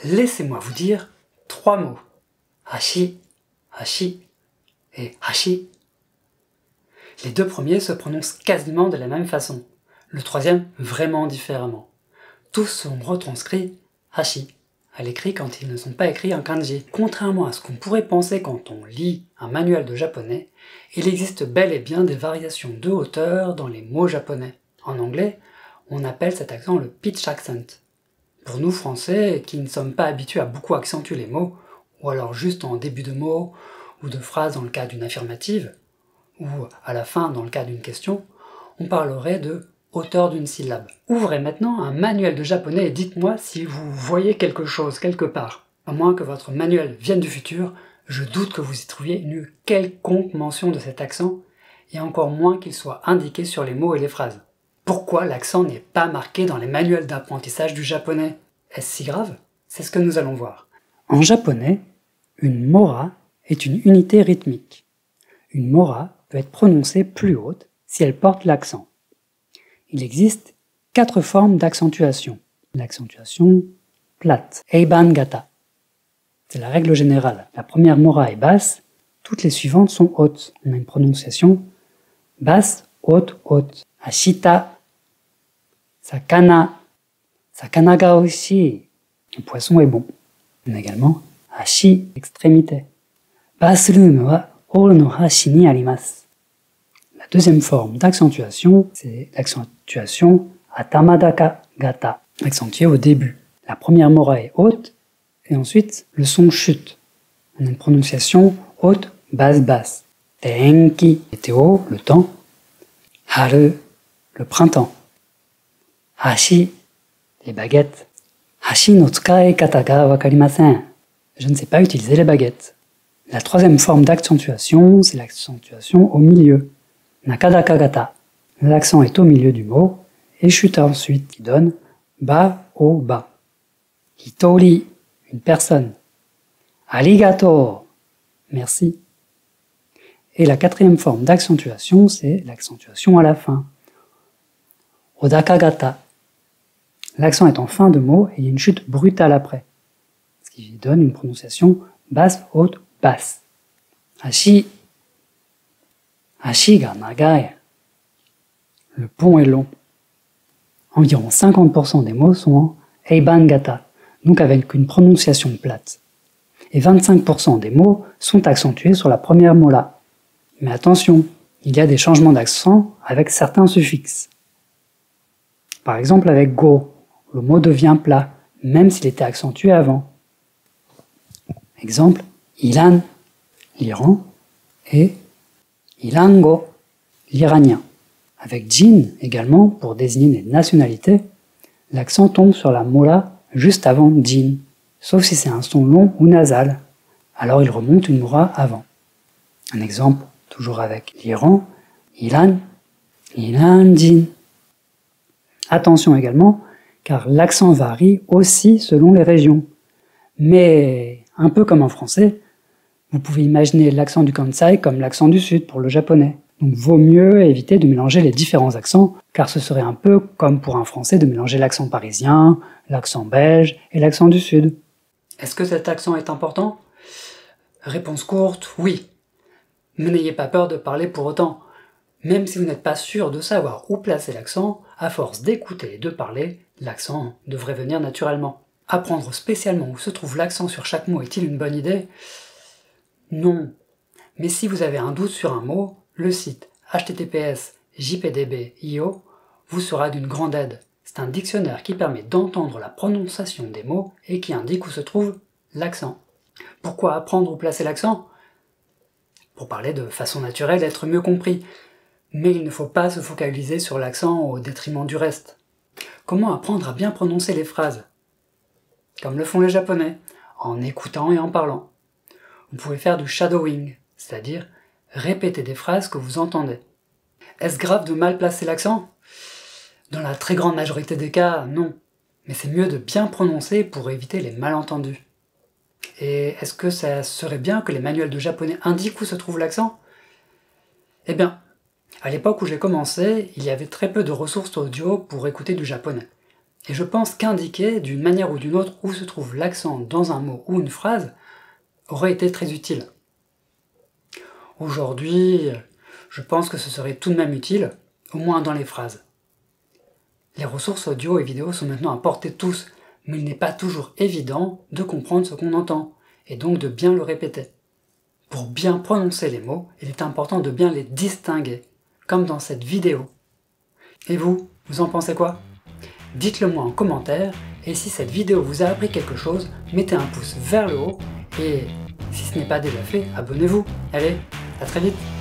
laissez-moi vous dire 3 mots. Hashi, hashi et hashi. Les 2 premiers se prononcent quasiment de la même façon, le 3e vraiment différemment. Tous sont retranscrits hashi à l'écrit quand ils ne sont pas écrits en kanji. Contrairement à ce qu'on pourrait penser quand on lit un manuel de japonais, il existe bel et bien des variations de hauteur dans les mots japonais. En anglais, on appelle cet accent le pitch accent. Pour nous Français, qui ne sommes pas habitués à beaucoup accentuer les mots, ou alors juste en début de mot ou de phrase dans le cas d'une affirmative, ou à la fin dans le cas d'une question, on parlerait de hauteur d'une syllabe. Ouvrez maintenant un manuel de japonais et dites-moi si vous voyez quelque chose quelque part. À moins que votre manuel vienne du futur, je doute que vous y trouviez une quelconque mention de cet accent, et encore moins qu'il soit indiqué sur les mots et les phrases. Pourquoi l'accent n'est pas marqué dans les manuels d'apprentissage du japonais? Est-ce si grave? C'est ce que nous allons voir. En japonais, une mora est une unité rythmique. Une mora peut être prononcée plus haute si elle porte l'accent. Il existe 4 formes d'accentuation. L'accentuation plate, eiban gata. C'est la règle générale. La première mora est basse, toutes les suivantes sont hautes. On a une prononciation basse, haute, haute. Ashita, sakana, sakana ga oishii. Le poisson est bon. On a également hashi, extrémité. Bathroom wa oru no hashi ni arimasu. La deuxième forme d'accentuation, c'est l'accentuation atamadaka gata, accentuée au début. La première mora est haute, et ensuite le son chute. On a une prononciation haute, basse, basse. Tenki, météo, le temps. Haru, le printemps. Hashi, les baguettes. Hashi no tsukai kata ga wakarimasen. Je ne sais pas utiliser les baguettes. La troisième forme d'accentuation, c'est l'accentuation au milieu. Nakadaka gata. L'accent est au milieu du mot et chute ensuite qui donne ba au ba. Hitori, une personne. Arigato, merci. Et la quatrième forme d'accentuation, c'est l'accentuation à la fin. Odaka gata. L'accent est en fin de mot et il y a une chute brutale après, ce qui donne une prononciation basse, haute, basse. Hashi. Hashi ga nagai. Le pont est long. Environ 50% des mots sont en eiban gata, donc avec une prononciation plate. Et 25% des mots sont accentués sur la première mola. Mais attention, il y a des changements d'accent avec certains suffixes. Par exemple avec go, le mot devient plat, même s'il était accentué avant. Exemple, Iran, l'Iran, et Irango, l'Iranien. Avec jin également, pour désigner les nationalités, l'accent tombe sur la mola juste avant jin, sauf si c'est un son long ou nasal, alors il remonte une mora avant. Un exemple, toujours avec l'Iran, Iran, Iran jin. Attention également, car l'accent varie aussi selon les régions. Mais, un peu comme en français, vous pouvez imaginer l'accent du Kansai comme l'accent du Sud pour le japonais. Donc vaut mieux éviter de mélanger les différents accents, car ce serait un peu comme pour un français de mélanger l'accent parisien, l'accent belge et l'accent du Sud. Est-ce que cet accent est important? Réponse courte, oui. Mais n'ayez pas peur de parler pour autant. Même si vous n'êtes pas sûr de savoir où placer l'accent, à force d'écouter et de parler, l'accent devrait venir naturellement. Apprendre spécialement où se trouve l'accent sur chaque mot est-il une bonne idée? Non. Mais si vous avez un doute sur un mot, le site https://jpdb.io vous sera d'une grande aide. C'est un dictionnaire qui permet d'entendre la prononciation des mots et qui indique où se trouve l'accent. Pourquoi apprendre où placer l'accent? Pour parler de façon naturelle et être mieux compris. Mais il ne faut pas se focaliser sur l'accent au détriment du reste. Comment apprendre à bien prononcer les phrases? Comme le font les Japonais, en écoutant et en parlant. Vous pouvez faire du shadowing, c'est-à-dire répéter des phrases que vous entendez. Est-ce grave de mal placer l'accent? Dans la très grande majorité des cas, non. Mais c'est mieux de bien prononcer pour éviter les malentendus. Et est-ce que ça serait bien que les manuels de japonais indiquent où se trouve l'accent? Eh bien, à l'époque où j'ai commencé, il y avait très peu de ressources audio pour écouter du japonais. Et je pense qu'indiquer d'une manière ou d'une autre où se trouve l'accent dans un mot ou une phrase aurait été très utile. Aujourd'hui, je pense que ce serait tout de même utile, au moins dans les phrases. Les ressources audio et vidéo sont maintenant à portée de tous, mais il n'est pas toujours évident de comprendre ce qu'on entend, et donc de bien le répéter. Pour bien prononcer les mots, il est important de bien les distinguer, comme dans cette vidéo. Et vous en pensez quoi? Dites-le moi en commentaire, et si cette vidéo vous a appris quelque chose, mettez un pouce vers le haut, et si ce n'est pas déjà fait, abonnez-vous. Allez, à très vite!